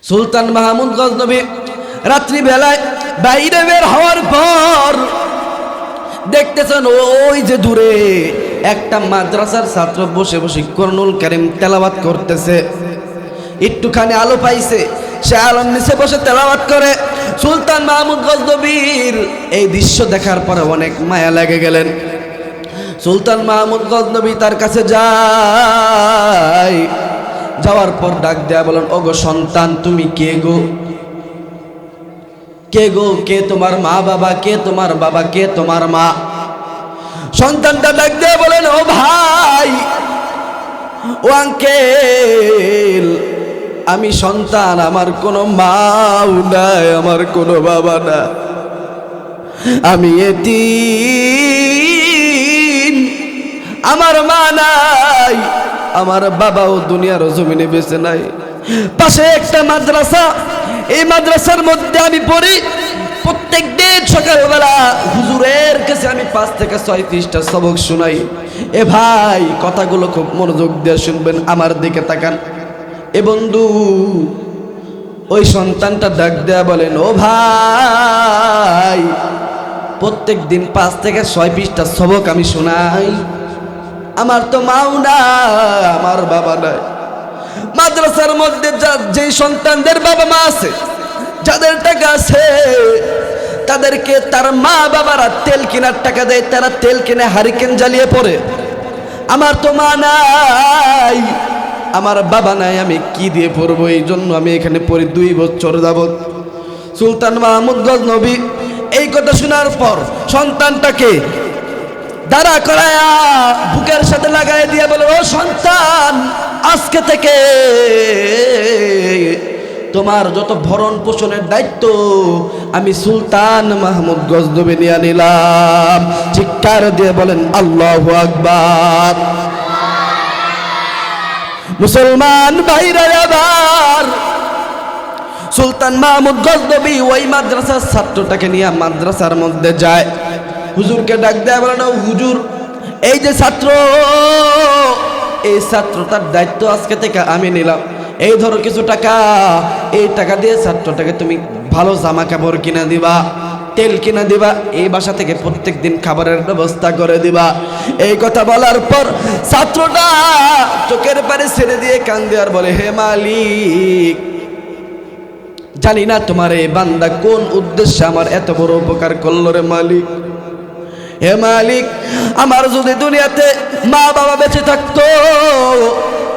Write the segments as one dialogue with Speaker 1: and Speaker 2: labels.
Speaker 1: সুলতান মাহমুদ গজনবী রাত্রি বেলায় বাইরে বের হওয়ার পর দেখতেছেন ওই যে দূরে একটা মাদ্রাসার ছাত্র বসে বসে কোরআনুল কারীম তেলাওয়াত করতেছে। একটুখানি আলো পাইছে, সে আলোর নিচে বসে তেলাওয়াত করে। সুলতান মাহমুদ গজনবীর এই দৃশ্য দেখার পরে অনেক মায়া লেগে গেলেন। সুলতান মাহমুদ গজনবী তার কাছে যায়, যাওয়ার পর ডাক দেয়া বলেন, ওগো সন্তান, তুমি কে গো? কে গো? কে তোমার মা বাবা? কে তোমার বাবা? কে তোমার মা? সন্তানটা ডাক দেয়া বলেন, ও ভাই, ও আঙ্কেল, আমি সন্তান, আমার কোনো মাও নাই, আমার কোনো বাবা না, আমি এতিম, আমার মা নাই, আমার বাবাও দুনিয়ার জমিনে বেঁচে নাই। পাশে একটা মাদ্রাসা, এই মাদ্রাসার মধ্যে আমি পড়ি। প্রত্যেক দিন সকালবেলা হুজুরের কাছে আমি 5 থেকে 6 পৃষ্ঠা সবক শোনাই। এ ভাই, কথাগুলো খুব মনোযোগ দিয়ে শুনবেন, আমার দিকে তাকান। এ বন্ধু, ওই সন্তানটা ডাক দেয়া বলেন, ও ভাই, প্রত্যেক দিন 5 থেকে 6 পৃষ্ঠা সবক আমি শোনাই, আমার তো মাও না, আমার বাবা নাই। মাদ্রাসার মধ্যে যে সন্তানদের বাবা মা আছে, যাদের টাকা আছে, তাদেরকে তার মা বাবারা তেল কেনার টাকা দেয়, তারা তেল কিনে হারিকেন জ্বালিয়ে পড়ে। আমার তো মা নাই, আমার বাবা নাই, আমি কি দিয়ে পড়বো? এই জন্য আমি এখানে পড়ি 2 বছর যাবত। সুলতান মাহমুদ গজনবী এই কথা শোনার পর সন্তানটাকে দাঁড়া করায়া বুকের সাথে লাগাই দিয়ে বলে, ও সন্তান, আজকে থেকে তোমার যত ভরণ পোষণের দায়িত্ব আমি সুলতান মাহমুদ গজনবী নিয়ে নিলাম। চিৎকার দিয়ে বলেন আল্লাহু আকবার। মুসলমান ভাইরা, আবার সুলতান মাহমুদ গজনবী ওই মাদ্রাসার ছাত্রটাকে নিয়ে মাদ্রাসার মধ্যে যায়। হুজুরকে ডাক দেয়া বলেন, হুজুর, এই যে ছাত্র, এই ছাত্রটার দায়িত্ব আজকে থেকে আমি নিলাম। এই ধরো কিছু টাকা, এই টাকা দিয়ে ছাত্রটাকে তুমি ভালো জামা কাপড় কিনা দিবা, তেল কিনা দিবা, এই বাসা থেকে প্রত্যেক দিন খাবারের ব্যবস্থা করে দিবা। এই কথা বলার পর ছাত্রটা চোখের পানি ছেড়ে দিয়ে কান্দে আর বলে, হে মালিক, জানি না তোমার এই বান্দা কোন উদ্দেশ্যে আমার এত বড় উপকার করলো রে মালিক। হে মালিক, আমার যদি দুনিয়াতে মা বাবা বেঁচে থাকতো,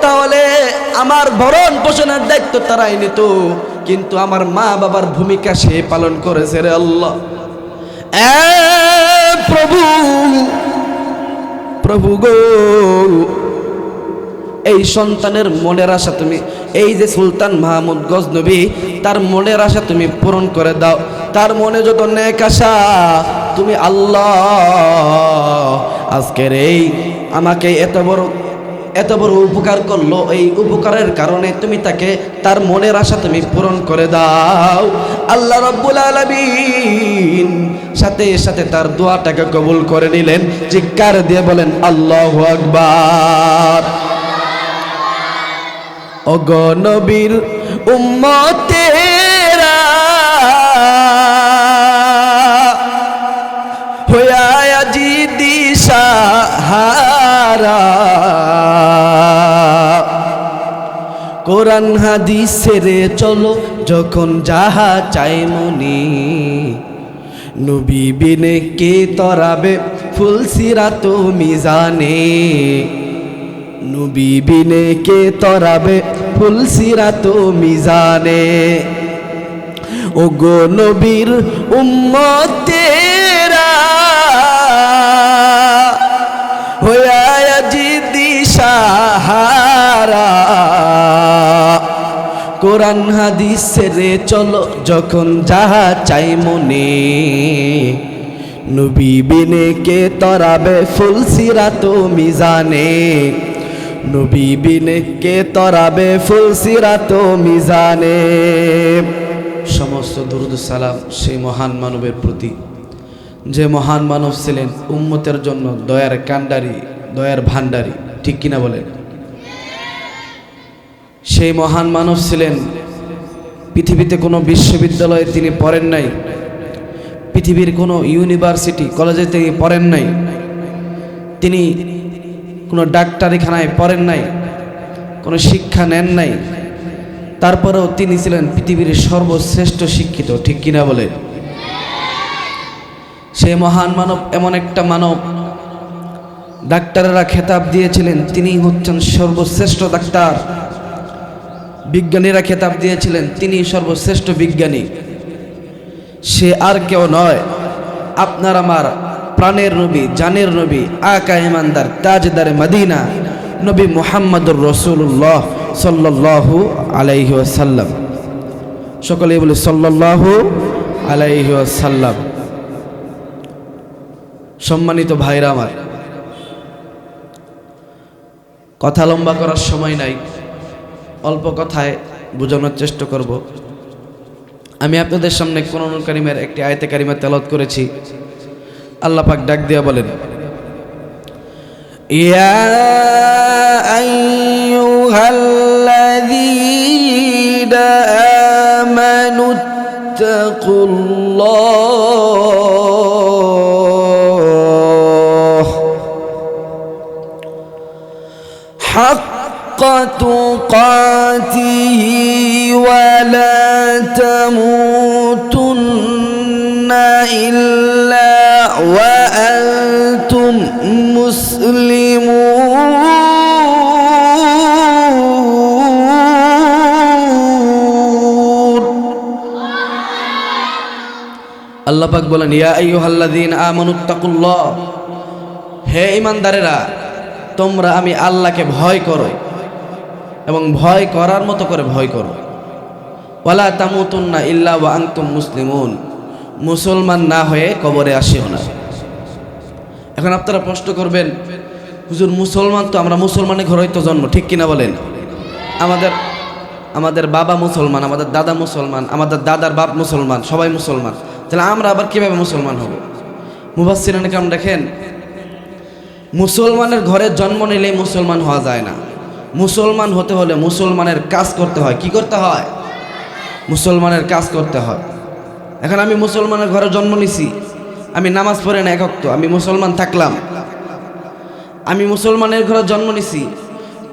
Speaker 1: তাহলে আমার ভরণ পোষণের দায়িত্ব তারাই নিত, কিন্তু আমার মা বাবার ভূমিকা সে পালন করেছে রে আল্লাহ। প্রভু, প্রভু গো, এই সন্তানের মনের আশা তুমি, এই যে সুলতান মাহমুদ গজনবী, তার মনের আশা তুমি পূরণ করে দাও। তার মনে যত নেক আশা, তুমি আল্লাহ আজকের এই আমাকে এত বড় উপকার করলো, এই উপকারের কারণে তুমি তাকে তার মনের আশা তুমি পূরণ করে দাও। আল্লাহ রাব্বুল আলামিন সাথে সাথে তার দোয়াটাকে কবুল করে নিলেন। চিৎকার দিয়ে বলেন আল্লাহু আকবার। ওগো নবীর উম্মতেরা, হইয়া আজি দিশাহারা, কোরআন হাদিসের চলো যখন যাহা চাই মনি, নবী বিনে কে তরাবে ফুলসিরাত মিজানে, নবী বিনে কে তরাবে ফুলসিরাত মিজানে। ওগো নবীর উম্মতেরা, হইয়া আজি দিশাহারা, কোরআন হাদিসের চলো যখন যাহা চাই মনে, নবী বিনে কে তরাবে ফুলসিরাত মিজানে, নবী বিনে কে তরাবে ফুলসিরাত মিজানে। সমস্ত দুরুদ সালাম সেই মহান মানবের প্রতি, যে মহান মানব ছিলেন উম্মতের জন্য দয়ার কান্ডারি, দয়ার ভান্ডারি, ঠিক কিনা বলেন? সেই মহান মানব ছিলেন পৃথিবীতে কোনো বিশ্ববিদ্যালয়ে তিনি পড়েন নাই, পৃথিবীর কোনো ইউনিভার্সিটি কলেজে তিনি পড়েন নাই, তিনি কোনো ডাক্তারিখানায় পড়েন নাই, কোনো শিক্ষা নেন নাই, তারপরেও তিনি ছিলেন পৃথিবীর সর্বশ্রেষ্ঠ শিক্ষিত, ঠিক কিনা বলে? সে মহান মানব এমন একটা মানব, ডাক্তারেরা খেতাব দিয়েছিলেন তিনি হচ্ছেন সর্বশ্রেষ্ঠ ডাক্তার, বিজ্ঞানীরা খেতাব দিয়েছিলেন তিনি সর্বশ্রেষ্ঠ বিজ্ঞানী। সে আর কেউ নয়, আপনার আমার প্রাণের নবী, জানের নবী, আকা ইমানদার, তাজদারে মদিনা, নবী মুহাম্মদুর রাসূলুল্লাহ সাল্লাল্লাহু আলাইহি ওয়াসাল্লাম। সকলেই বলে সাল্লাল্লাহু আলাইহি ওয়াসাল্লাম। সম্মানিত ভাইরা আমার, কথা লম্বা করার সময় নাই, অল্প কথায় বোঝানোর চেষ্টা করব। আমি আপনাদের সামনে কোরআনুল কারীমের একটি আয়াতে কারিমা তেলাওয়াত করেছি। আল্লাহ পাক ডাক দিয়া বলেন, ইয়া আইয়ুহাল্লাযীনা আমানুত্তাকুল্লাহ হাক্কা তুকাতিহি ওয়া লা তামুতুন্না ইল্লা ওয়া আনতুম মুসলিমুন। আল্লাহ পাক বলেন, ইয়া আইয়ুহাল্লাযীনা আমানুত্তাকুল্লাহ, হে ঈমানদারেরা তোমরা আমি আল্লাহকে ভয় করো এবং ভয় করার মতো করে ভয় করো। ওয়ালা তামুতুন্না ইল্লা ওয়া আনতুম মুসলিমুন, মুসলমান না হয়ে কবরে আসিও না। এখন আপনারা প্রশ্ন করবেন, হুজুর মুসলমান তো আমরা মুসলমানের ঘরেই তো জন্ম, ঠিক কিনা বলেন? আমাদের বাবা মুসলমান, আমাদের দাদা মুসলমান, আমাদের দাদার বাপ মুসলমান, সবাই মুসলমান, তাহলে আমরা আবার কিভাবে মুসলমান হব? মুফাসসিরিনে কেরাম দেখেন, মুসলমানের ঘরে জন্ম নিলেই মুসলমান হওয়া যায় না। মুসলমান হতে হলে মুসলমানের কাজ করতে হয়। কি করতে হয়? মুসলমানের কাজ করতে হয়। এখন আমি মুসলমানের ঘরে জন্ম নিছি, আমি নামাজ পড়ি না এক ওয়াক্ত, আমি মুসলমান থাকলাম। আমি মুসলমানের ঘরে জন্ম নিছি,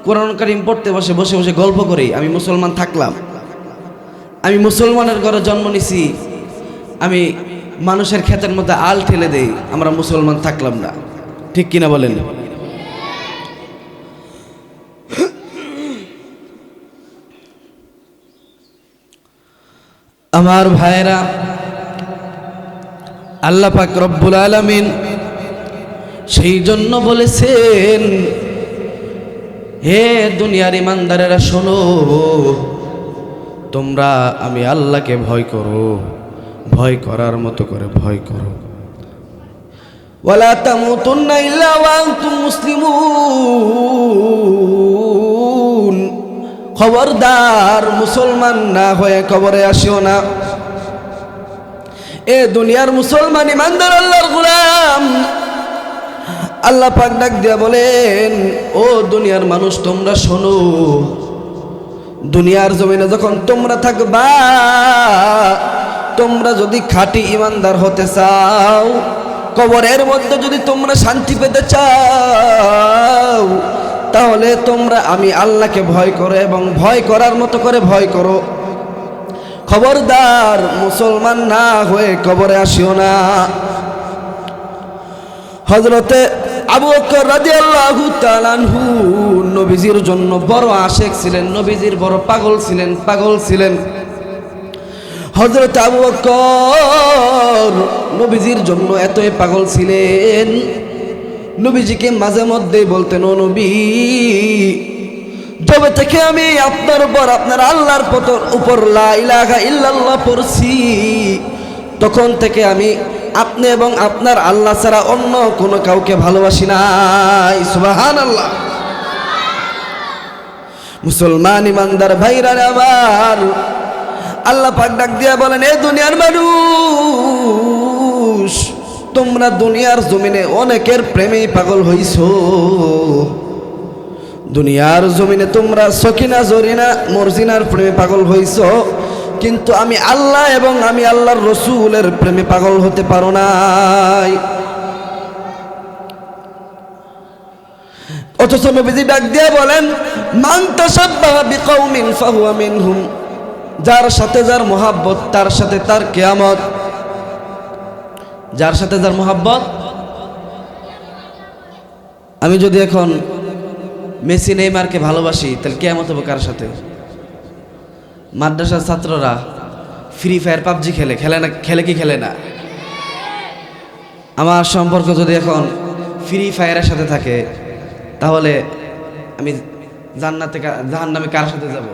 Speaker 1: কোরআন কারীম পড়তে বসে বসে বসে গল্প করি, আমি মুসলমান থাকলাম। আমি মুসলমানের ঘরে জন্ম নিছি, আমি মানুষের ক্ষেতের মধ্যে আল ঠেলে দেই, আমরা মুসলমান থাকলাম না, ঠিক কিনা বলেন? আমার ভাইরা, আল্লাহ পাক রব্বুল আলামিন সেই জন্য বলেছেন, হে দুনিয়ার ইমানদারেরা শোনো, তোমরা আমি আল্লাহকে ভয় করো, ভয় করার মতো করে ভয় করো। ওয়ালা তামুতুন্না ইল্লা ওয়া আনতুম মুসলিমুন, খবরদার মুসলমান না হয়ে কবরে আসিও না। এ দুনিয়ার মুসলমান ইমানদার আল্লাহর গোলাম, আল্লাহ পাক ডাক দিয়া বলেন, ও দুনিয়ার মানুষ তোমরা শোনো, দুনিয়ার জমিনে যখন তোমরা থাকবা, তোমরা যদি খাঁটি ইমানদার হতে চাও, কবরের মধ্যে যদি তোমরা শান্তি পেতে চাও, তাহলে তোমরা আমি আল্লাহকে ভয় করো এবং ভয় করার মতো করে ভয় করো। খবরদার মুসলমান না হয়ে কবরে আসিও না। হযরতে আবু বকর রাদিয়াল্লাহু তাআলা আনহু নবীজির জন্য বড় আশেক ছিলেন, নবীজির বড় পাগল ছিলেন। হযরত আবু বকর নবীজির জন্য এতই পাগল ছিলেন, নবীজিকে মাঝে মধ্যেই বলতেন, ও নবী, যবে থেকে আমি আপনার উপর, আপনার আল্লাহর উপর লা ইলাহা ইল্লাল্লাহ পড়ছি, তখন থেকে আমি আপনি এবং আপনার আল্লাহ ছাড়া অন্য কোনো কাউকে ভালোবাসি নাই। সুবহানাল্লাহ। মুসলমান ইমানদার ভাইরা আমার, আল্লাহ পাক ডাক দিয়া বলেন, এ দুনিয়ার মানুষ, তোমরা দুনিয়ার জমিনে অনেকের প্রেমে পাগল হইছো। দুনিয়ার জমিনে তোমরা সকিনা জরিনা মর্জিনার প্রেমে পাগল হইছো, কিন্তু আমি আল্লাহ এবং আমি আল্লাহর রসুলের প্রেমে পাগল হতে পারো নাই। অথচ নবীজি ডাক দিয়ে বলেন, মান তাশাব্বাহা বিকাউমিন ফাহুয়া মিনহুম, যার সাথে যার মোহাব্বত তার সাথে তার কিয়ামত। যার সাথে যার মোহাব্বত, আমি যদি এখন মেসি নেইমারকে ভালোবাসি তাহলে কিয়ামত হবে কার সাথে? মাদ্রাসার ছাত্ররা ফ্রি ফায়ার পাবজি খেলে, খেলে না? খেলে কি খেলে না? আমার সম্পর্ক যদি এখন ফ্রি ফায়ারের সাথে থাকে তাহলে আমি জাহান্নামে কার সাথে যাব?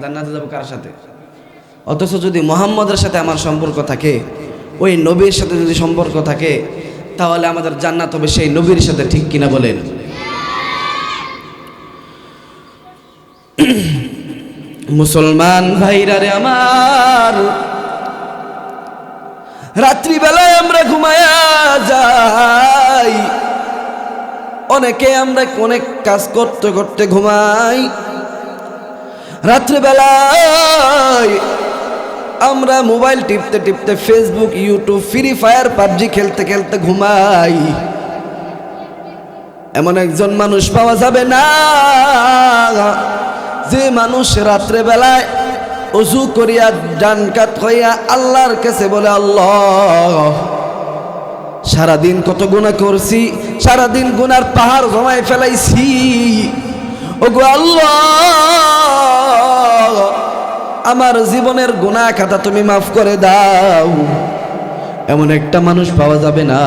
Speaker 1: জান্নাতে যাব কার সাথে? অথচ যদি মুহাম্মদের সাথে আমার সম্পর্ক থাকে, ওই নবীর সাথে যদি সম্পর্ক থাকে, তাহলে আমাদের জান্নাত হবে সেই নবীর সাথে। ঠিক কিনা বলেন? মুসলমান ভাইরা রে আমার, রাত্রিবেলায় আমরা ঘুমায়া যাই, অনেকে আমরা অনেক কাজ করতে করতে ঘুমাই। রাত্রিবেলায় আমরা মোবাইল টিপতে টিপতে, Facebook, YouTube, free fire, PUBG খেলতে খেলতে ঘুমাই। এমন একজন মানুষ পাওয়া যাবে না যে মানুষ রাত্রেবেলায় ওযু করিয়া ডান কাত হইয়া আল্লাহর কাছে বলে, আল্লাহ সারাদিন কত গুনাহ করছি, সারাদিন গুনার পাহাড় জমায় ফেলাইছি, ওগো আল্লাহ আমার জীবনের গুনাহ খাতা তুমি মাফ করে দাও। এমন একটা মানুষ পাওয়া যাবে না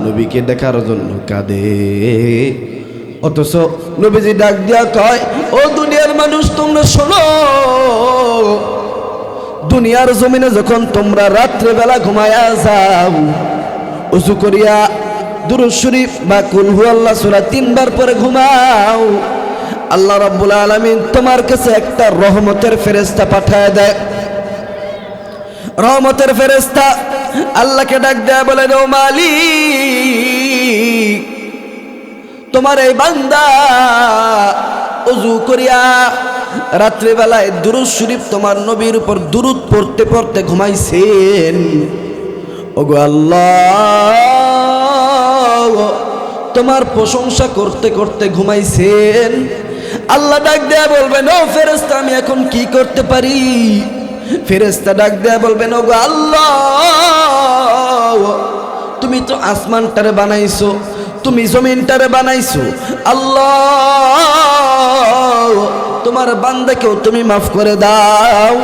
Speaker 1: নবীকে দেখার জন্য কাঁদে। অথচ নবীজি ডাক দিয়া কয়, ও দুনিয়ার মানুষ তোমরা শোনো, দুনিয়ার জমিনে যখন তোমরা রাত্রেবেলা ঘুমায়া যাও, ওযু করিয়া দুরূদ শরীফ বা কুল হুয়াল্লাহ সূরা 3 বার পরে ঘুমাও, আল্লাহ রাব্বুল আলামিন তোমার কাছে একটা রহমতের ফেরেশতা পাঠায় দেয়। রহমতের ফেরেশতা আল্লাহকে ডাক দেয়া বলে, ও মালিক, তোমার এই বান্দা ওযু করিয়া রাত্রিবেলায় দুরূদ শরীফ তোমার নবীর উপর দুরূদ পড়তে পড়তে ঘুমাইছেন। ওগো আল্লাহ তোমার প্রশংসা করতে করতে ঘুমাইছেন। আল্লাহ ডাক দেয়া বলবেন, ও ফেরেশতা আমি এখন কি করতে পারি? ফেরেশতা ডাক দেয়া বলবেন, ওগো আল্লাহ তুমি তো আসমানটারে বানাইছো, তুমি জমিনটারে বানাইছো, আল্লাহ তোমার বান্দাকেও তুমি মাফ করে দাও।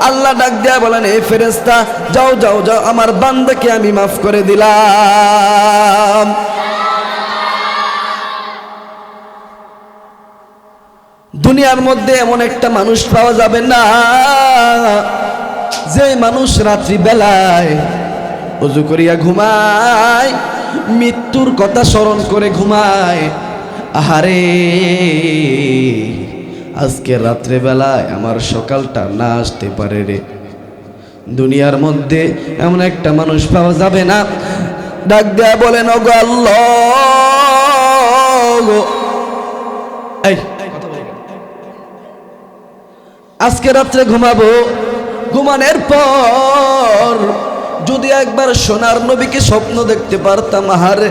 Speaker 1: আল্লাহ ডাক দেয়া বলেন, এ ফেরেশতা যাও যাও যাও, আমার বান্দাকে আমি মাফ করে দিলাম। দুনিয়ার মধ্যে এমন একটা মানুষ পাওয়া যাবে না যে মানুষ রাত্রি বেলায় ওযু করিয়া ঘুমায়, মৃত্যুর কথা স্মরণ করে ঘুমায়। আহারে আজকে রাত্রে বেলায় আমার সকালটা না আসতে পারে রে। দুনিয়ার মধ্যে এমন একটা মানুষ পাওয়া যাবে না ডাক দেয়া বলেন, ওগো আল্লাহ এই আজকে রাত্রে ঘুমাবো, ঘুমানোর পর যদি একবার সোনার নবীকে স্বপ্ন দেখতে পারতাম, আহারে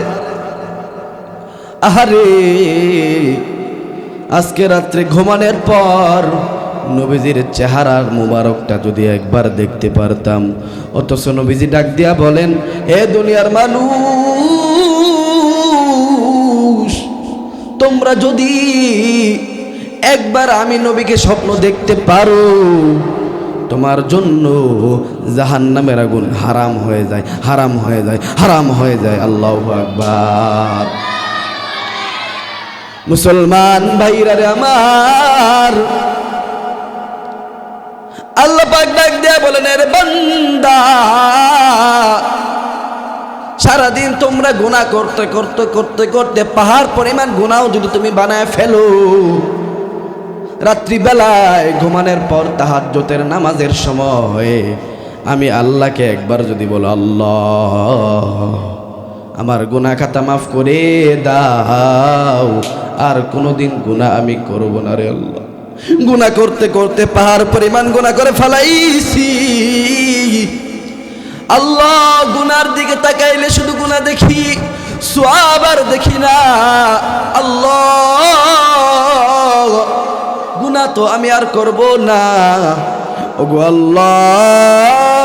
Speaker 1: আহারে আজকে রাত্রে ঘুমানোর পর নবীজির চেহারার মুবারকটা যদি একবার দেখতে পারতাম। অথচ নবীজি ডাক দিয়া বলেন, হে দুনিয়ার মানুষ, তোমরা যদি একবার আমি নবীকে স্বপ্ন দেখতে পারো, তোমার জন্য জাহান্নামের আগুন হারাম হয়ে যায়, হারাম হয়ে যায়, হারাম হয়ে যায়। আল্লাহু আকবার। মুসলমান ভাইরা রে আমার, আল্লাহ পাক ডাক দেয়া বলেন, এর বান্দা সারাদিন তোমরা গুনাহ করতে করতে করতে করতে পাহাড় পরিমাণ গুনাহও যদি তুমি বানায় ফেলো, রাত্রিবেলায় ঘুমানোর পর তাহাজ্জুদের নামাজের সময় আমি আল্লাহকে একবার যদি বলো, আল্লাহ আমার গুনাহ খাতা মাফ করে দাও, আর কোনোদিন গুনাহ আমি করব না রে আল্লাহ, গুনাহ করতে করতে পাহাড় পরিমাণ গুনাহ করে ফেলাইছি। আল্লাহ, গুনার দিকে তাকাইলে শুধু গুনাহ দেখি, সওয়াব আর দেখি না। আল্লাহ, গুনাহ তো আমি আর করব না। ওগো আল্লাহ,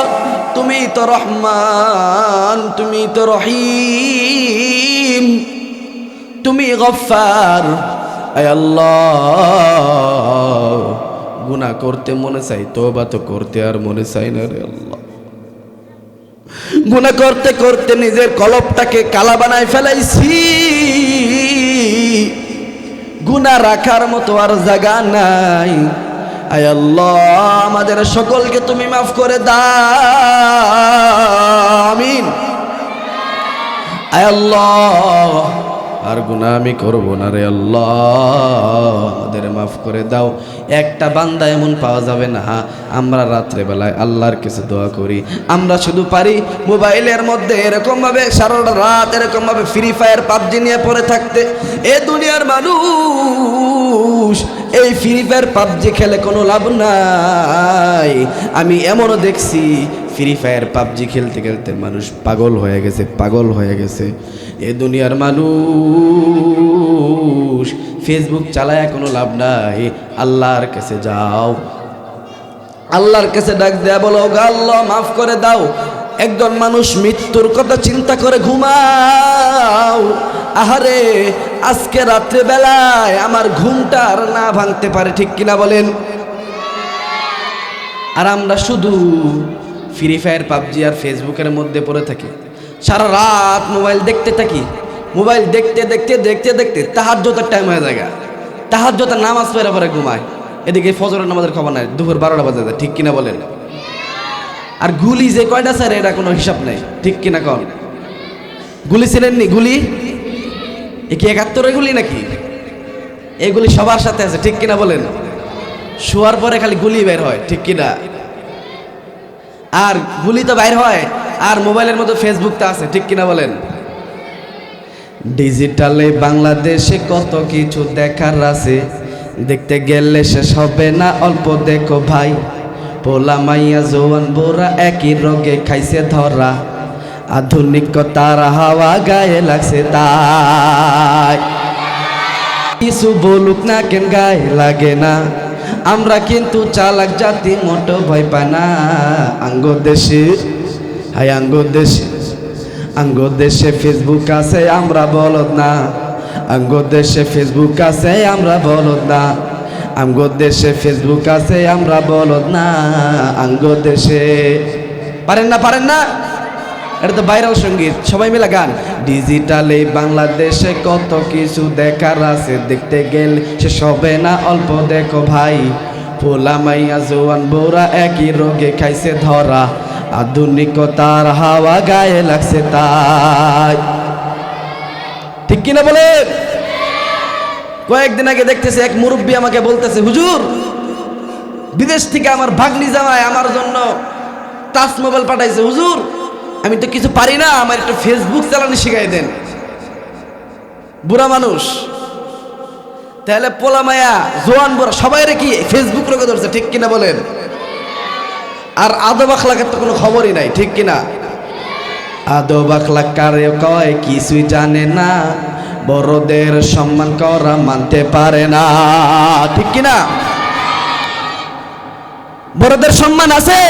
Speaker 1: তুমি তো রহমান, তুমি তো রহিম, তুমি গফফার। আয় আল্লাহ, গুনাহ করতে মনে চাই, তওবা তো করতে আর মনে চাই না রে আল্লাহ। গুনাহ করতে করতে নিজের কলবটাকে কালা বানায় ফেলাইছি। গুনাহ রাখার মতো আর জায়গা নাই। আয় আল্লাহ, আমাদের সকলকে তুমি মাফ করে দাও, আমিন। আয় আল্লাহ, আর গুনাহ আমি করব না রে আল্লাহ, আমাদের মাফ করে দাও। একটা বান্দা এমন পাওয়া যাবে না আমরা রাত্রে বেলায় আল্লাহর কাছে দোয়া করি। আমরা শুধু পারি মোবাইলের মধ্যে এরকম ভাবে সারা রাত এরকম ভাবে ফ্রি ফায়ার পাবজি নিয়ে পড়ে থাকতে। এ দুনিয়ার মানুষ এই ফ্রি ফায়ার পাবজি খেলে কোনো লাভ নাই। আমি এমনও দেখছি ফ্রি ফায়ার পাবজি খেলতে খেলতে মানুষ পাগল হয়ে গেছে, পাগল হয়ে গেছে। এ দুনিয়ার মানুষ ফেসবুক চালায় কোনো লাভ নাই। আল্লাহর কাছে যাও, আল্লাহর কাছে ডাক দেয়া বলো, আল্লাহ মাফ করে দাও। একজন মানুষ মৃত্যুর কথা চিন্তা করে ঘুমাও। আহারে, আজকে রাত্রে বেলায় আমার ঘুমটা আর না ভাঙতে পারে, ঠিক কিনা বলেন? আর আমরা শুধু ফ্রি ফায়ার পাবজি আর ফেসবুকের মধ্যে পড়ে থাকি, সারা রাত মোবাইল দেখতে থাকি। মোবাইল দেখতে দেখতে দেখতে দেখতে তাহাজ্জুদের টাইম হয়ে যায়, তাহাজ্জুদের নামাজ পড়ে পরে ঘুমায়। এদিকে ফজরের নামাজের খবর নাই, দুপুর 12টা বাজে যায়, ঠিক কিনা বলেন? আর গুলি যে কয়টা স্যার এটা কোনো হিসাব নাই, ঠিক কিনা কন? গুলি ছিলেননি? গুলি এ কি 71-এর গুলি নাকি? এগুলি সবার সাথে আছে, ঠিক কিনা বলেন? শোয়ার পরে খালি গুলি বের হয়, ঠিক কিনা? আর গুলি তো বাইর হয়, আর মোবাইলের মতো ফেসবুক তো আছে, ঠিক কিনা বলেন? ডিজিটালে বাংলাদেশে কত কিছু দেখার আছে, দেখতে গেলে শেষ হবে না, অল্প দেখো ভাই। পোলা মাইয়া জোয়ান বোরা একই রোগে খাইছে ধরা, আধুনিকতার হাওয়া গায়ে লাগছে তাই। কিছু বলুক না কেন গায়ে লাগে না, আমরা কিন্তু চালাক জাতি, মোটো ভয় পায় না। আঙ্গ দেশে, হায় আঙ্গ দেশে, আঙ্গ দেশে ফেসবুক আছে আমরা বলদ না। আঙ্গ দেশে ফেসবুক আছে আমরা বলদ না। আঙ্গ দেশে ফেসবুক আছে আমরা বলদ না। আঙ্গ দেশে পারেন না, পারেন না? এটা তো ভাইরাল সঙ্গীত, সবাই মিলে গান। ডিজিটালে বাংলাদেশে কত কিছু দেখার আছে, দেখতে গেলে সে সবে না, অল্প দেখো ভাই। পোলা মাইয়া জোয়ান বোরা একই রোগে খাইছে ধরা, আধুনিকতার হাওয়া গায়ে লাগছে তাই, ঠিক কিনা বলেন? কয়েকদিন আগে দেখতেছি এক মুরব্বী আমাকে বলতেছে, হুজুর বিদেশ থেকে আমার ভাগ্নি জামাই আমার জন্য টাচ মোবাইল পাঠাইছে, হুজুর আমি তো কিছু পারি না, আমার একটু ফেসবুক চালানো শিখাই দেন। বুড়া মানুষ, তাহলে পোলা মায়া জোয়ান বুড়া সবাই কি ফেসবুক রোগে ধরছে, ঠিক কিনা বলেন? আর আদব আখলাকের তো কোনো খবরই নাই, ঠিক কিনা? আদব আখলাক কারে কয় কিছুই জানে না, বড়দের সম্মান করা মানতে পারে না, ঠিক কিনা? বড়দের সম্মান আছে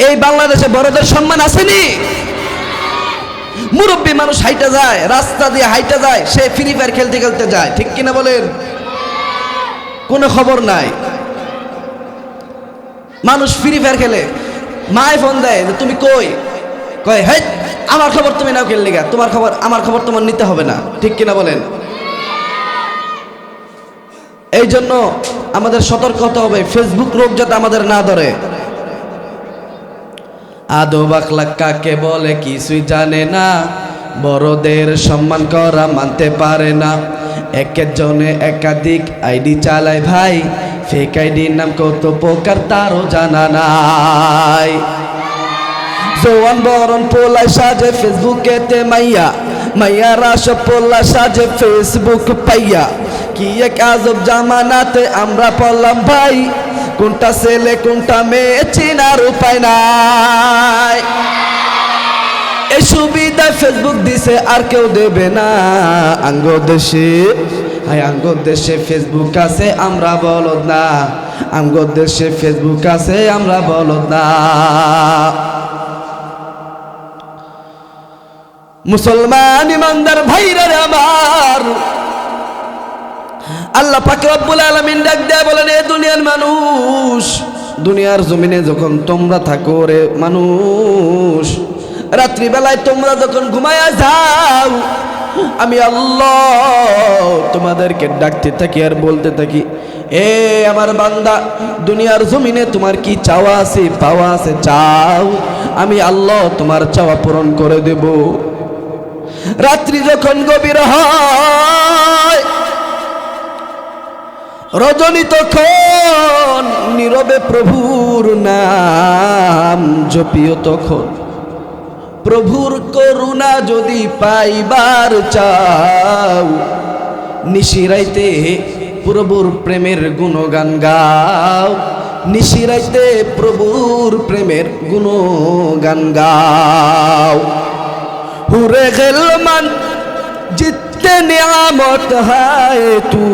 Speaker 1: এই বাংলাদেশে? বড়দের সম্মান আসেনি? মুরব্বী মানুষ হাইটা যায়, রাস্তা দিয়ে হাইটা যায়, সে ফ্রি ফায়ার খেলতে খেলতে যায়, ঠিক কিনা বলেন? কোনো খবর নাই। মানুষ ফ্রি ফায়ার খেলে, মায় ফোন দেয় তুমি কই, কয় হেই আমার খবর তুমি নাও খেললে গা, তোমার খবর আমার খবর তোমার নিতে হবে না, ঠিক কিনা বলেন? এই জন্য আমাদের সতর্ক হতে হবে, ফেসবুক রোগ যাতে আমাদের না ধরে। আদব আখলাক কাকে বলে কিছুই জানে না, বড়দের সম্মান করা মানতে পারে না। একজনে একাধিক আইডি চালায় ভাই, ফেক আইডির নাম কত প্রকার তারও জানা নাই। জোয়ান বরণ পোলায় সাজে ফেসবুকেতে মাইয়া, মাইয়ারা সব পোলা সাজে ফেসবুক পাইয়া, কি এক আজব জামানাতে আমরা পড়লাম ভাই, কোনটা ছেলে কোনটা মেয়ে চেনার উপায় নাই। এই সুবিধা ফেসবুক দিছে আর কেউ দেবে না। আঙ্গ দেশে, হায় আঙ্গ দেশে ফেসবুক আছে আমরা বলদ না, আঙ্গ দেশে ফেসবুক আছে আমরা বলদ না। মুসলমান ইমানদার ভাইরা আমার, আল্লাহ পাক রব্বুল আলামিন ডাক দেয়া বলেন, এ দুনিয়ার মানুষ, দুনিয়ার জমিনে যখন তোমরা থাকো রে মানুষ, রাত্রি বেলায় তোমরা যখন ঘুমায়া যাও, আমি আল্লাহ তোমাদেরকে ডাকতে থাকি আর বলতে থাকি, এ আমার বান্দা, দুনিয়ার জমিনে তোমার কি চাওয়া আছে পাওয়া আছে চাও, আমি আল্লাহ তোমার চাওয়া পূরণ করে দেব। রাত্রি যখন গভীর হয়, রজনী তখন নীরবে প্রভুর নাম জপিও, তখন প্রভুর করুণা যদি পাইবার চাও, নিশিরাইতে প্রভুর প্রেমের গুণগান গাও, নিশিরাইতে প্রভুর প্রেমের গুণগান গাও। হুরে গেলমান जितने नियामत है तू,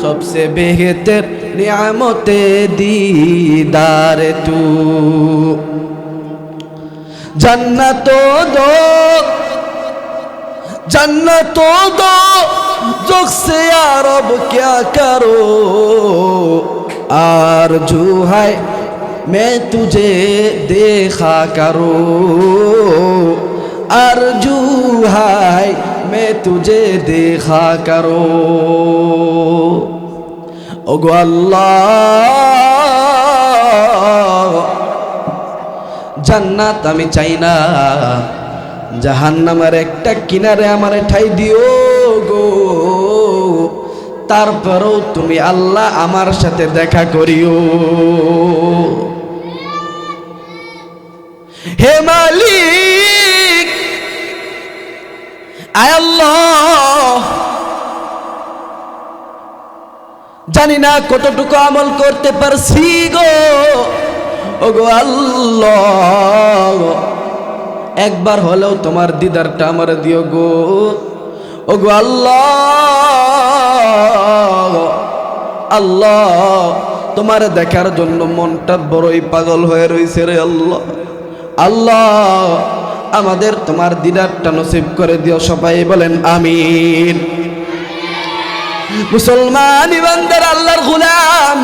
Speaker 1: सबसे बेहतर नियामत दीदार तू। जन्नतो दो जन्नतो दो जोग से यार अब क्या करो, आरज़ू है मैं तुझे देखा करूं, आरज़ू है मैं तुझे देखा करो। ओगो अल्लाह, জান্নাত আমি চাই না, জাহান্নামের একটা কিনারে আমারে ঠাই দিও গো, তারপরেও তুমি আল্লাহ আমার সাথে দেখা করিও। হে মালিক, আয় আল্লাহ, জানি না কতটুকু আমল করতে পারছি গো, ওগো আল্লাহ, একবার হলেও তোমার দিদারটা আমার দিও গো। ওগো আল্লাহ, আল্লাহ, তোমার দেখার জন্য মনটা বড়ই পাগল হয়ে রয়েছে রে আল্লাহ। আল্লাহ, আমাদের তোমার দিদারটা নসিব করে দিও, সবাই বলেন আমিন। মুসলমান ইমানদার আল্লাহর গোলাম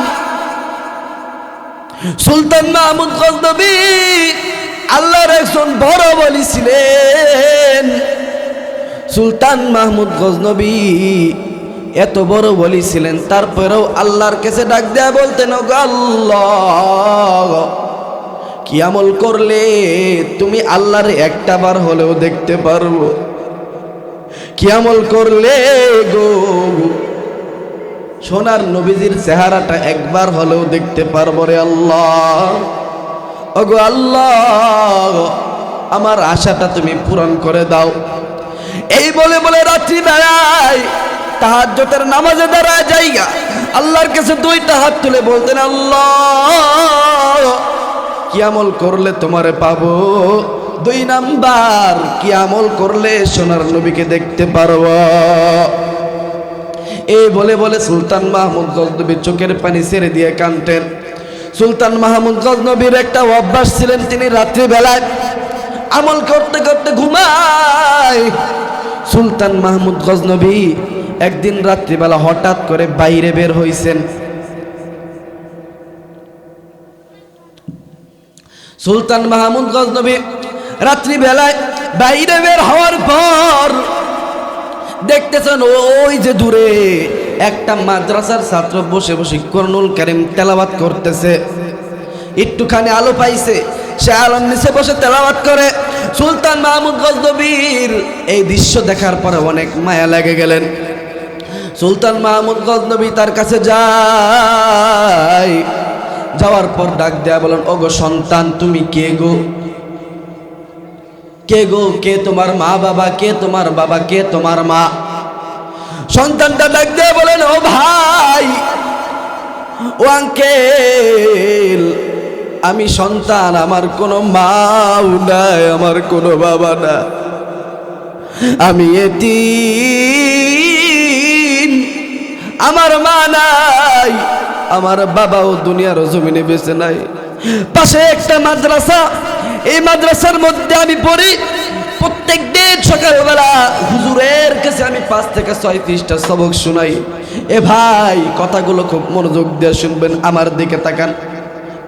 Speaker 1: সুলতান মাহমুদ গজনবী আল্লাহর একজন বড় ওলি ছিলেন। সুলতান মাহমুদ গজনবী এত বড় ওলি ছিলেন, তারপরেও আল্লাহর কাছে ডাক দেয়া বলতেন, ওগো আল্লাহ, কি আমল করলে তুমি আল্লাহর একটা বার হলেও দেখতে পারবো? কি আমল করলে গো সোনার নবীজির চেহারাটা একবার হলেও দেখতে পারবো রে আল্লাহ? ওগো আল্লাহ, আমার আশাটা তুমি পূরণ করে দাও। এই বলে বলে রাত্রি বেলায় তাহাজ্জুদের নামাজে দাঁড়ায় যাইগা আল্লাহর কাছে দুইটা হাত তুলে বলতেন, আল্লাহ, কি আমল করলে তোমারে পাবো? দুই নাম্বার, কি আমল করলে সোনার নবীকে দেখতে পারবো? এই বলে বলে সুলতান মাহমুদ গজনবী চোখের পানি ছেড়ে দিয়ে কাঁদতেন। সুলতান মাহমুদ গজনবীর একটা অভ্যাস ছিলেন, তিনি রাত্রি বেলায় আমল করতে করতে ঘুমায়। সুলতান মাহমুদ গজনবী একদিন রাত্রিবেলা হঠাৎ করে বাইরে বের হইছেন। সুলতান মাহমুদ গজনবী রাত্রি বেলায় বাইরে বের হওয়ার পর দেখতেছেন ওই যে দূরে একটা মাদ্রাসার ছাত্র বসে বসে কোরআনুল কারীম তেলাওয়াত করতেছে। একটুখানি আলো পাইছে, সে আলোর নিচে বসে তেলাওয়াত করে। সুলতান মাহমুদ গজনবীর এই দৃশ্য দেখার পরে অনেক মায়া লেগে গেলেন। সুলতান মাহমুদ গজনবী তার কাছে যায়, যাওয়ার পর ডাক দেয়া বলেন, ওগো সন্তান, তুমি কে গো? কে গো, কে তোমার মা বাবা, কে তোমার বাবা, কে তোমার মা? সন্তানটা ডাক দিয়ে বলেন, ও ভাই, ও আঙ্কেল, আমি সন্তান, আমার কোনো মাও নাই, আমার কোনো বাবা না, আমি এতিম, আমার মা নাই, আমার বাবাও দুনিয়ার জমিনে বেঁচে নাই। পাশে একটা মাদ্রাসা, এই মাদ্রাসার মধ্যে আমি পড়ি। প্রত্যেক দিন সকালবেলা হুজুরের কাছে আমি 5 থেকে 6 পৃষ্ঠা সবক শোনাই। এ ভাই, কথাগুলো খুব মনোযোগ দিয়ে শুনবেন, আমার দিকে তাকান।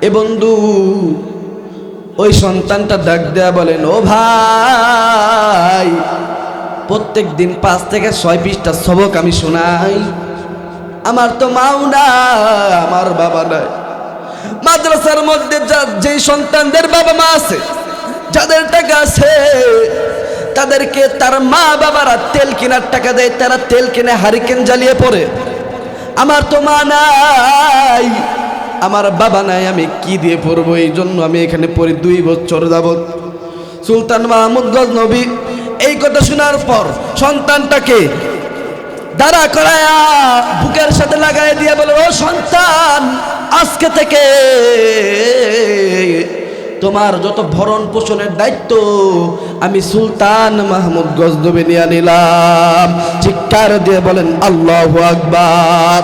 Speaker 1: এ বন্ধু, ওই সন্তানটা ডাক দেয়া বলেন, ও ভাই, প্রত্যেক দিন 5 থেকে 6 পৃষ্ঠা সবক আমি শোনাই, আমার তো মাও না, আমার বাবা নাই। মাদ্রাসার মধ্যে যে সন্তানদের বাবা মা আছে, যাদের টাকা আছে, তাদেরকে তার মা বাবারা তেল কেনার টাকা দেয়, তারা তেল কিনে হারিকেন জ্বালিয়ে পড়ে। আমার তো মা নাই, আমার বাবা নাই, আমি কি দিয়ে পড়বো? এই জন্য আমি এখানে পড়ি 2 বছর যাবত। সুলতান মাহমুদ গজনবী এই কথা শোনার পর সন্তানটাকে দাঁড়া করায়া বুকের সাথে লাগাই দিয়ে বলে, ও সন্তান, আজকে থেকে তোমার যত ভরণ পোষণের দায়িত্ব আমি সুলতান মাহমুদ গজনবী নিয়ে নিলাম। চিৎকার দিয়ে বলেন আল্লাহু আকবার।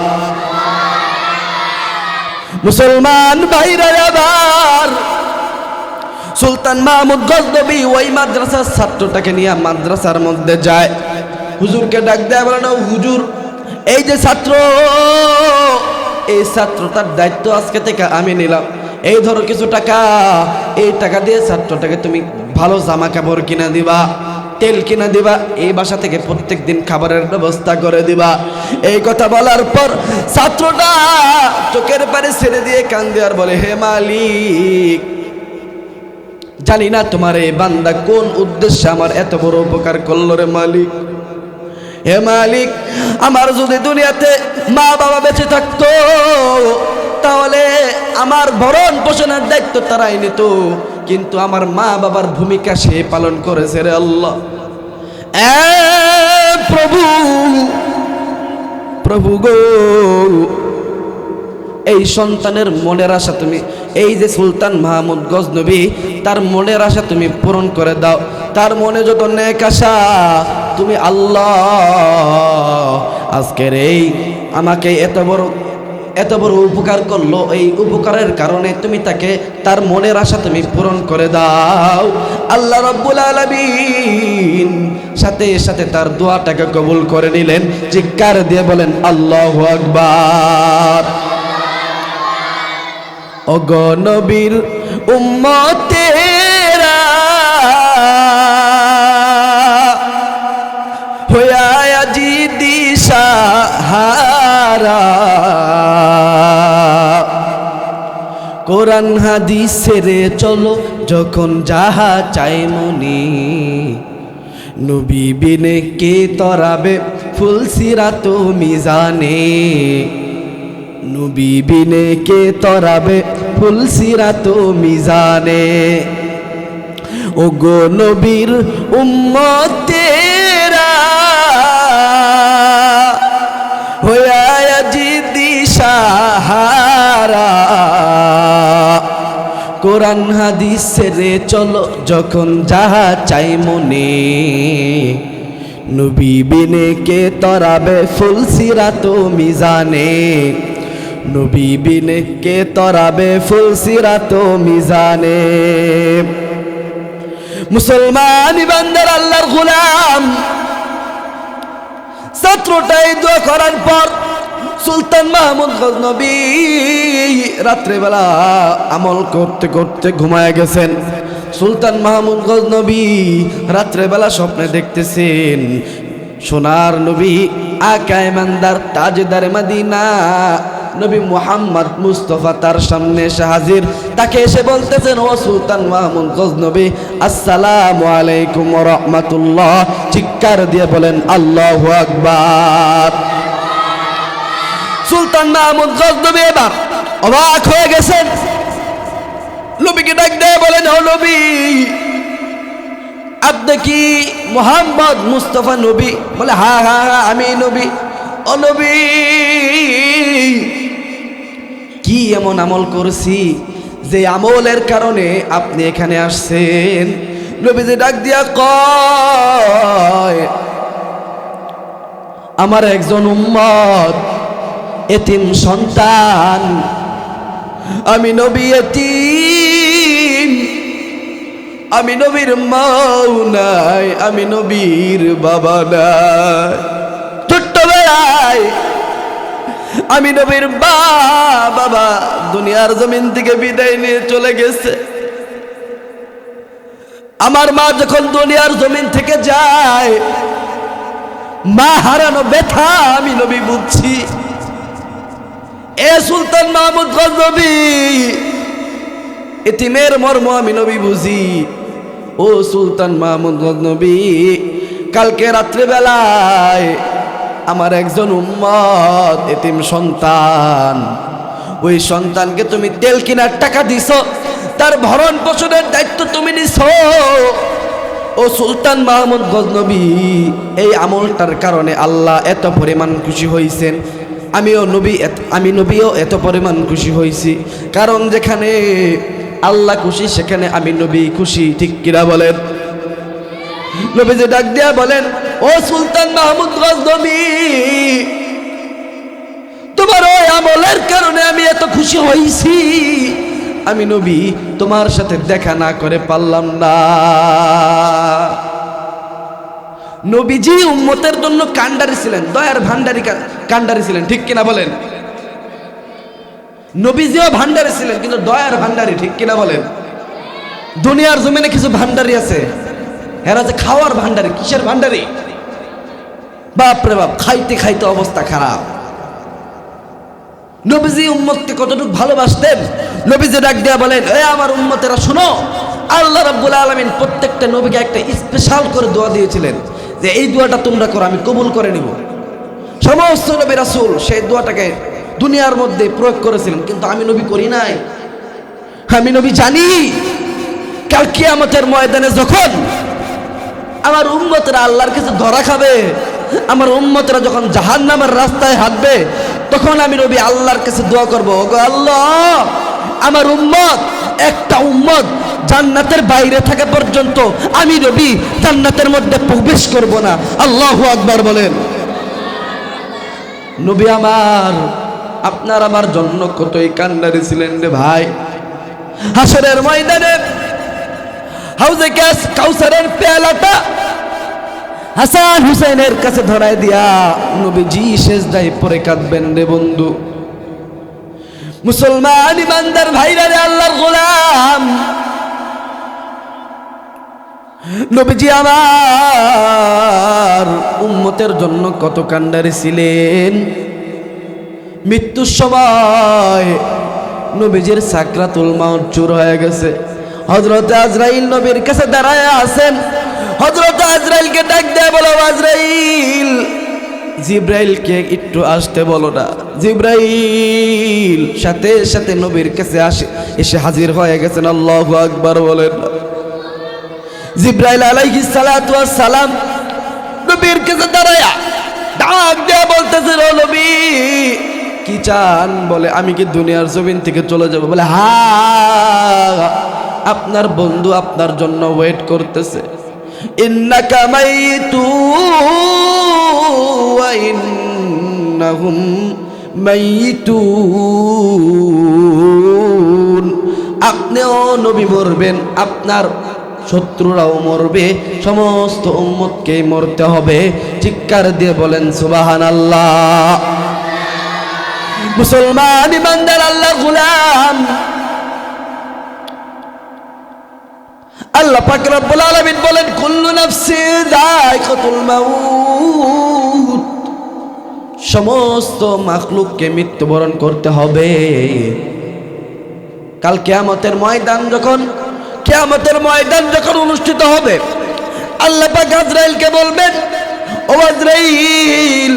Speaker 1: মুসলমান ভাইরা, আবার সুলতান মাহমুদ গজনবী ওই মাদ্রাসার ছাত্রটাকে নিয়ে মাদ্রাসার মধ্যে যায়। হুজুরকে ডাক দেয়া বলেন, হুজুর, এই যে ছাত্র, এই ছাত্রটার দায়িত্ব আজকে থেকে আমি নিলাম। এই ধরো কিছু টাকা, এই টাকা দিয়ে ছাত্রটাকে তুমি ভালো জামা কাপড় কিনা দিবা, তেল কিনা দিবা, এই বাসা থেকে প্রত্যেক দিন খাবারের ব্যবস্থা করে দিবা। এই কথা বলার পর ছাত্রটা চোখের পানি ছেড়ে দিয়ে কান্দে আর বলে, হে মালিক, জানি না তোমার এই বান্দা কোন উদ্দেশ্যে আমার এত বড় উপকার করলো রে মালিক। হে মালিক, আমার যদি দুনিয়াতে মা বাবা বেঁচে থাকতো, তাহলে আমার ভরণ পোষণের দায়িত্ব তারাই নিত, কিন্তু আমার মা বাবার ভূমিকা সে পালন করেছে রে আল্লাহ। প্রভু, প্রভু গো, এই সন্তানের মনের আশা তুমি, এই যে সুলতান মাহমুদ গজনবী, তার মনের আশা তুমি পূরণ করে দাও। তার মনে যত নেক আশা, তুমি আল্লাহ আজকের এই আমাকে এত বড় উপকার করলো, এই উপকারের কারণে তুমি তাকে তার মনের আশা তুমি পূরণ করে দাও। আল্লাহ রাব্বুল আলামিন সাথে সাথে তার দোয়াটাকে কবুল করে নিলেন। চিৎকার দিয়ে বলেন আল্লাহু আকবার। ওগো নবীর উম্মতেরা, হইয়া আজি দিশাহারা, কোরআন হাদিসের চলো যখন যাহা চাই মনি, নবী বিনে কে তরাবে ফুলসিরাত মিজানে, নবী বিনে কে তরাবে ফুলসিরাত মিজানে। ওগো নবীর উম্মতেরা, হইয়া আজি দিশাহারা, কোরআন হাদিসের চলো যখন যাহা চাই মনে, নবী বিনে কে তরাবে ফুলসিরাত মিজানে, নবী বিনে কে তরাবে ফুলসিরাত মিজানে। মুসলমান বান্দার আল্লাহর গোলাম, ছাত্রটাই দোয়া করার পর সুলতান মাহমুদ গজনবী রাত্রেবেলা আমল করতে করতে ঘুমায় গেছেন। সুলতান মাহমুদ গজনবী রাত্রেবেলা স্বপ্নে দেখতেছেন সোনার নবী, আকা ইমানদার, তাজদার মদিনা নবী মুহাম্মদ মুস্তাফা তার সামনে এসে হাজির। তাকে এসে বলতেছেন, ও সুলতান মাহমুদ গজনবী, আসসালামু আলাইকুম ওয়া রাহমাতুল্লাহ। চিৎকার দিয়ে বলেন আল্লাহু আকবার। সুলতান মাহমুদ গজনবী এবার অবাক হয়ে গেছেন। নবীকে ডাক দিয়ে বলেন, ও নবী, আপনি কি মোহাম্মদ মুস্তাফা নবী? বলে হ্যাঁ হ্যাঁ হ্যাঁ আমি নবী। ও নবী, কি এমন আমল করছি যে আমলের কারণে আপনি এখানে আসছেন? নবীজি ডাক দিয়া কয়, আমার একজন উম্মত এতিম সন্তান, আমি নবী এতিম, আমি নবীর মাও নাই, আমি নবীর বাবা নাই। ছোট্টবেলায় আমি নবীর বাবা দুনিয়ার জমিন থেকে বিদায় নিয়ে চলে গেছে। আমার মা যখন দুনিয়ার জমিন থেকে যায়, মা হারানো ব্যথা আমি নবী বুঝছি। এ সুলতান মাহমুদ গজনবী, এতিমের মর্ম আমি নবী বুঝি। ও সুলতান মাহমুদ গজনবী, কালকে রাত্রিবেলায় আমার একজন উম্মত এতিম সন্তান, ওই সন্তানকে তুমি তেল কেনার টাকা দিছো, তার ভরণ পোষণের দায়িত্ব তুমি নিছো। ও সুলতান মাহমুদ গজনবী, এই আমলটার কারণে আল্লাহ এত পরিমাণ খুশি হয়েছেন, আমি নবীও এত পরিমাণ খুশি হয়েছি। কারণ যেখানে আল্লাহ খুশি সেখানে আমি নবী খুশি, ঠিক কিনা বলেন? নবীজি ডাক দিয়া বলেন, ও সুলতান মাহমুদ গজনবী, তোমার ওই আমলের কারণে আমি এত খুশি হয়েছি, আমি নবী তোমার সাথে দেখা না করে পারলাম না। নবীজি উম্মতের জন্য কান্ডারি ছিলেন, দয়ার ভান্ডারি কান্ডারি ছিলেন, ঠিক কিনা বলেন? নবীজিও ভান্ডারি ছিলেন, কিন্তু দয়ার ভান্ডারি, ঠিক কিনা বলেন? দুনিয়ার জমিনে কিছু ভান্ডারি আছে, এরা যে খাওয়ার ভান্ডারি। কিসের ভান্ডারি? বাপরে বাপ, খাইতে খাইতে অবস্থা খারাপ। নবীজি উম্মতকে কতটুকু ভালোবাসতেন, নবীজি ডাক দিয়া বলেন, এ আমার উম্মতেরা শুনো, আল্লাহ রাব্বুল আলামিন প্রত্যেকটা নবীকে একটা স্পেশাল করে দোয়া দিয়েছিলেন যে এই দোয়াটা তোমরা করো, আমি কবুল করে নিব। সমস্ত নবী রাসূল সেই দোয়াটাকে দুনিয়ার মধ্যে প্রয়োগ করেছিলেন, কিন্তু আমি নবী করি নাই। আমি নবী জানি কাল কিয়ামতের ময়দানে যখন আমার উম্মতরা আল্লাহর কাছে ধরা খাবে, আমার উম্মতরা যখন জাহান্নামের রাস্তায় হাঁটবে, তখন আমি নবী আল্লাহর কাছে দোয়া করব, ওগো আল্লাহ, আমার উম্মত একটা উম্মত জান্নাতের বাইরে থাকা পর্যন্ত আমি নবী জান্নাতের মধ্যে প্রবেশ করব না। আল্লাহু আকবার বলেন। নবী আমার, আপনার আমার জন্য কতই কান্ডারি ছিলেন রে ভাই। হাসরের ময়দানে হাউজে কাউসারের পেয়ালাটা হাসান হুসাইনের কাছে ধরায় দিয়া নবীজি সেজদায় পড়ে কাঁদবেন রে বন্ধু। মুসলমান ইমানদার ভাইরা রে, আল্লাহর গোলাম, নবীজি আমার উম্মতের জন্য কত কান্ডারি ছিলেন। মৃত্যুর সময় নবীজির সাকরাতুল মাউত চুর হয়ে গেছে। হযরত আজরাইল নবীর কাছে দাঁড়ায় আছেন। হযরত আজরাইলকে ডাক দেয়, বলো আজরাইল, জিব্রাইলকে একটু আসতে বলো না। জিব্রাইল সাথে সাথে নবীর কাছে এসে হাজির হয়ে গেছেন। আল্লাহু আকবার বলেন। জিব্রাইল আলাইহিস সালাতু ওয়াস সালাম নবীর কাছে দাঁড়ায়া ডাক দেয়া বলতেছে, ও নবী কি চান? বলে আমি কি দুনিয়ার জমিন থেকে চলে যাব? বলে হ্যাঁ, আপনার বন্ধু আপনার জন্য ওয়েট করতেছে। ইন্নাকা মাইতু ওয়া ইন্নাহুম মাইতুন, আপনিও নবী মরবেন, আপনার শত্রুরাও মরবে, সমস্ত উম্মতকে মরতে হবে। চিৎকার দিয়ে বলেন সুবহানাল্লাহ। মুসলমান ইমানদার আল্লাহ গোলাম, আল্লাহ পাক রব্বুল আলামিন বলেন, কুল্লু নাফসিন যায়কাতুল মাউত, সমস্ত মাখলুককে মৃত্যুবরণ করতে হবে। কাল কিয়ামতের ময়দান যখন অনুষ্ঠিত হবে, আল্লাহ পাক আজরাইলকে বলবেন, ও আজরাইল,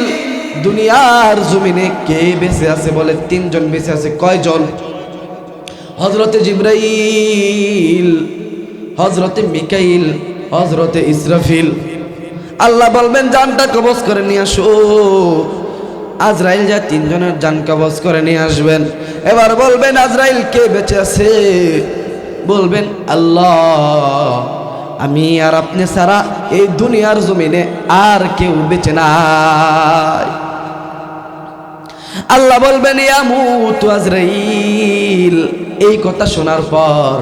Speaker 1: দুনিয়ার জমিনে কে বেঁচে আছে? বলে 3 জন বেঁচে আছে। কয়জন? হযরতে জিবরাইল, হযরতে মিকাইল হযরতে ইসরাফিল। আল্লাহ বলবেন জানটা কবজ করে নিয়ে আসো। আজরাইল যা তিনজনের জান কবজ করে নিয়ে আসবেন। এবার বলবেন আজরাইল কে বেঁচে আছে? বলবেন আল্লাহ, আমি আর আপনি ছাড়া এই দুনিয়ার জমিনে আর কেউ বেঁচে নাই। আল্লাহ বলবেন ইয়ামুতু আজরাইল। এই কথা শোনার পর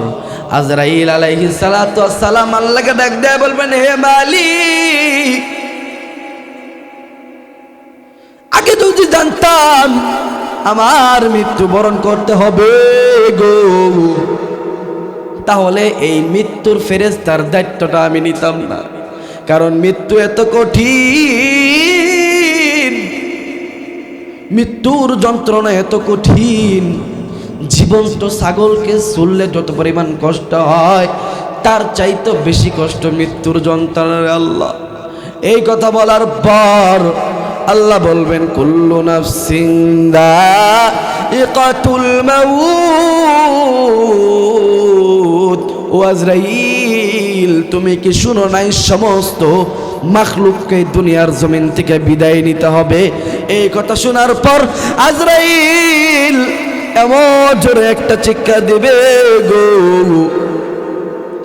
Speaker 1: আজরাইল আলাইহিস সালাতু ওয়াস সালাম আল্লাহকে ডাক দিয়ে বলবেন হে মালিক, আগে যদি জানতাম আমার মৃত্যুবরণ করতে হবে গো, তাহলে এই মৃত্যুর ফেরেশতার দায়িত্বটা আমি নিতাম না। কারণ মৃত্যু এত কঠিন, মৃত্যুর যন্ত্রণা এত কঠিন। জীবন্ত ছাগলকে চুললে যত পরিমাণ কষ্ট হয়, তার চাইতে বেশি কষ্ট মৃত্যুর যন্ত্রণা। আল্লাহ এই কথা বলার পর আল্লাহ বলবেন কুল্লু নাফসিন যায়িকাতুল মাউত। ও আজরাইল, তুমি কি শুনো নাই সমস্ত মাখলুককে দুনিয়ার জমিন থেকে বিদায় নিতে হবে? এই কথা শোনার পর আজরাইল এমন জোরে একটা চিৎকার দিবে গো,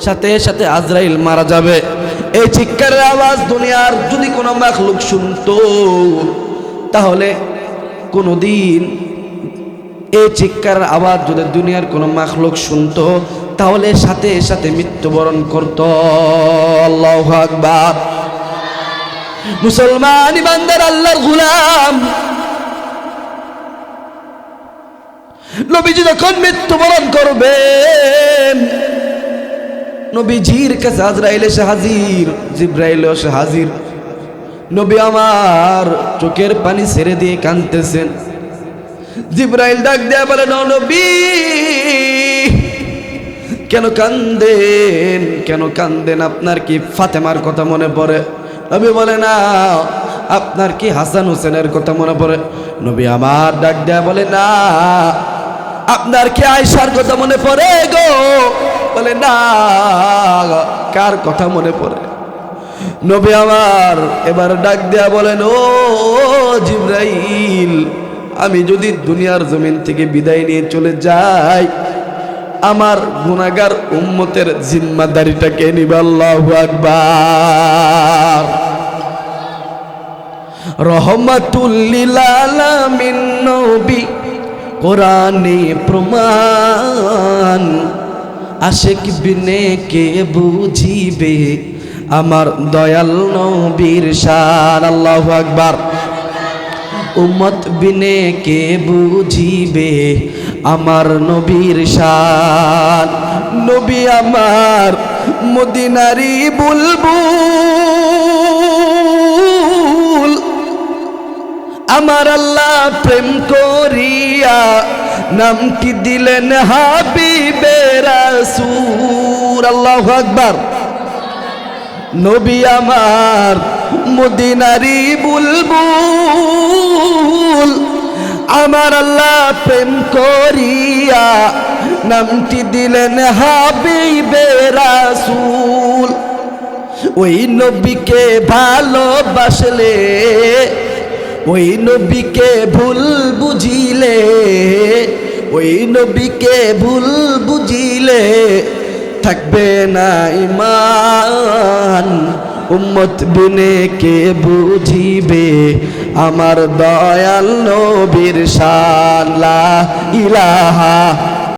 Speaker 1: সাথে সাথে আজরাইল মারা যাবে। এই চিৎকারের আওয়াজ দুনিয়ার যদি কোনো মাখলুক শুনতো, তাহলে কোনোদিন এই চিৎকারের আওয়াজ যদি দুনিয়ার কোনো মাখলুক শুনতো, তাহলে সাথে সাথে মৃত্যুবরণ করত। আল্লাহু আকবার। মুসলমান ইমানদার আল্লাহর গোলাম, নবীজি যখন মৃত্যুবরণ করবেন, নবীজির কাছে আজরাইল এসে হাজির, জিবরাইল এসে হাজির। নবী আমার চোখের পানি ছেড়ে দিয়ে কাঁদতেছেন। জিবরাইল ডাক দেয়া বলে নবী কেন কান্দেন, কেন কান্দেন? আপনার কি ফাতেমার কথা মনে পড়ে? নবী বলে না। আপনার কি হাসান হোসেনের কথা মনে পড়ে? নবী আমার ডাক দেয়া বলে না। আপনার কি আয়েশার কথা মনে পড়ে গো? বলে না। কার কথা মনে পড়ে? নবী আমার এবার ডাক দেয়া বলেন ও জিবরাইল, আমি যদি দুনিয়ার জমিন থেকে বিদায় নিয়ে চলে যাই, আমার গুনাহগার উম্মতের জিম্মাদারিটা কে নিবে? আল্লাহু আকবার। রহমাতুল লিল আলামিন নবী, কোরআনে প্রমাণ, আশিক বিনে কে বুঝিবে আমার দয়াল নবীর শান। আল্লাহু আকবার। উম্মত বিনে কে বুঝিবে আমার নবীর শান। নবী আমার মদিনারি বুলবুল, আমার আল্লাহ প্রেম করিয়া নামটি দিলেন হাবিবে রাসূল। আল্লাহু আকবার। নবী আমার মদিনারি বুলবুল, আমার আল্লাহ প্রেম করিয়া নামটি দিলেন হাবিবে রাসূল। ওই নবীকে ভালোবাসলে, ওই নবীকে ভুল বুঝিলে, ওই নবীকে ভুল বুঝিলে থাকবে না ঈমান। উম্মত বিনে কে বুঝিবে আমার দয়াল নবীর শান। লা ইলাহা